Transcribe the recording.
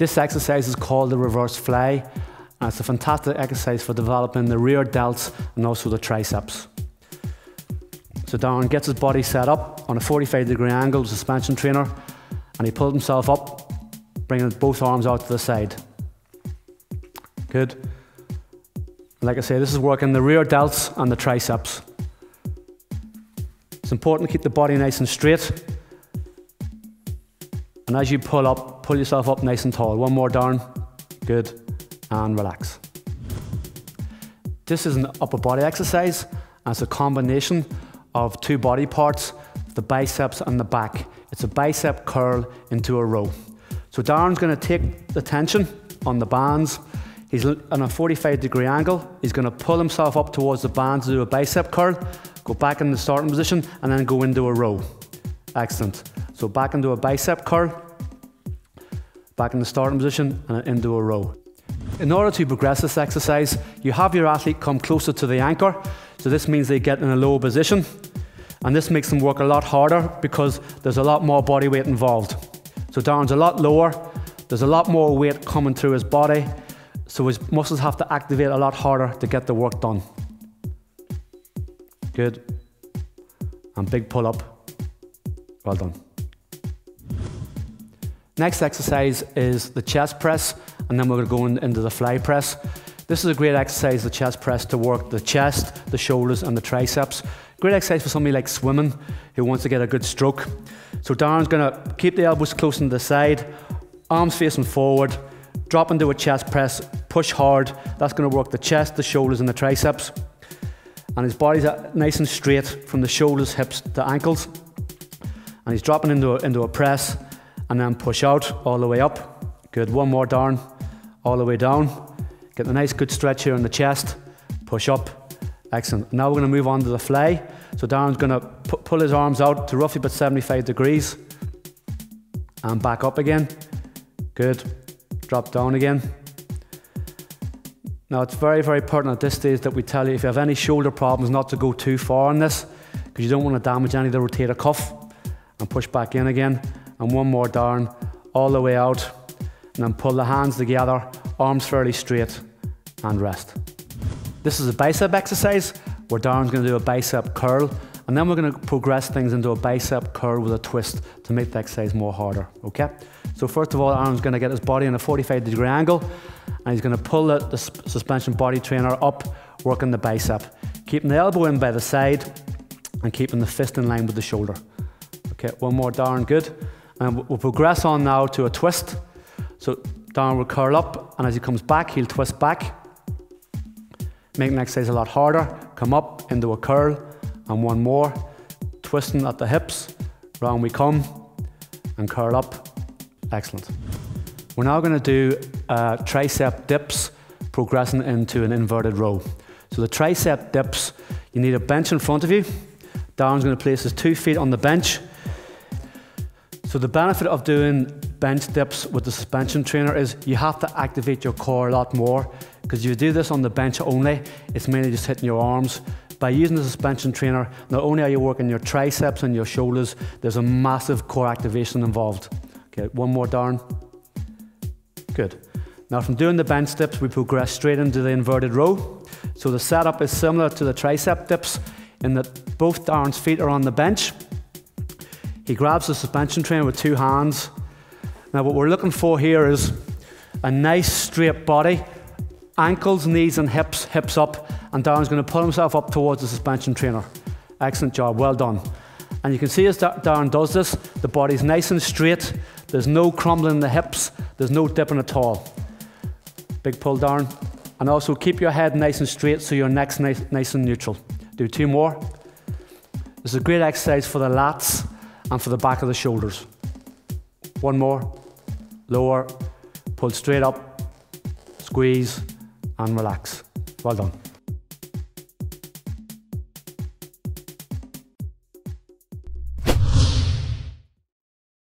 This exercise is called the reverse fly, and it's a fantastic exercise for developing the rear delts and also the triceps. So Darren gets his body set up on a 45-degree angle with a suspension trainer, and he pulls himself up, bringing both arms out to the side. Good. Like I say, this is working the rear delts and the triceps. It's important to keep the body nice and straight. And as you pull up, pull yourself up nice and tall. One more, Darren. Good. And relax. This is an upper body exercise, and it's a combination of two body parts, the biceps and the back. It's a bicep curl into a row. So Darren's going to take the tension on the bands. He's on a 45-degree angle. He's going to pull himself up towards the bands to do a bicep curl, go back in the starting position, and then go into a row. Excellent. So back into a bicep curl, back in the starting position, and into a row. In order to progress this exercise, you have your athlete come closer to the anchor. So this means they get in a low position. And this makes them work a lot harder because there's a lot more body weight involved. So Darren's a lot lower. There's a lot more weight coming through his body. So his muscles have to activate a lot harder to get the work done. Good. And big pull up. Well done. Next exercise is the chest press, and then we're going to go into the fly press. This is a great exercise, the chest press, to work the chest, the shoulders, and the triceps. Great exercise for somebody like swimming who wants to get a good stroke. So Darren's going to keep the elbows close to the side, arms facing forward, drop into a chest press, push hard. That's going to work the chest, the shoulders, and the triceps. And his body's nice and straight from the shoulders, hips to ankles. And he's dropping into a press, and then push out all the way up. Good. One more, Darren. All the way down. Get a nice good stretch here in the chest. Push up. Excellent. Now we're going to move on to the fly. So Darren's going to pull his arms out to roughly about 75 degrees. And back up again. Good. Drop down again. Now it's very, very pertinent at this stage that we tell you if you have any shoulder problems not to go too far on this, because you don't want to damage any of the rotator cuff. And push back in again. And one more, Darren. All the way out. And then pull the hands together, arms fairly straight, and rest. This is a bicep exercise where Darren's going to do a bicep curl, and then we're going to progress things into a bicep curl with a twist to make the exercise more harder, okay? So first of all, Darren's going to get his body in a 45-degree angle, and he's going to pull the suspension body trainer up, working the bicep, keeping the elbow in by the side, and keeping the fist in line with the shoulder. Okay, one more, Darren, good. And we'll progress on now to a twist. So Darren will curl up, and as he comes back, he'll twist back. Making the exercise a lot harder. Come up into a curl, and one more. Twisting at the hips. Round we come, and curl up. Excellent. We're now going to do tricep dips, progressing into an inverted row. So the tricep dips, you need a bench in front of you. Darren's going to place his 2 feet on the bench. So the benefit of doing bench dips with the suspension trainer is you have to activate your core a lot more, because if you do this on the bench only, it's mainly just hitting your arms. By using the suspension trainer, not only are you working your triceps and your shoulders, there's a massive core activation involved. Okay, one more, Darren. Good. Now from doing the bench dips, we progress straight into the inverted row. So the setup is similar to the tricep dips in that both Darren's feet are on the bench. He grabs the suspension trainer with 2 hands. Now what we're looking for here is a nice straight body, ankles, knees and hips, hips up, and Darren's going to pull himself up towards the suspension trainer. Excellent job, well done. And you can see as Darren does this, the body's nice and straight, there's no crumbling in the hips, there's no dipping at all. Big pull, Darren. And also keep your head nice and straight so your neck's nice and neutral. Do 2 more. This is a great exercise for the lats and for the back of the shoulders. 1 more, lower, pull straight up, squeeze and relax. Well done.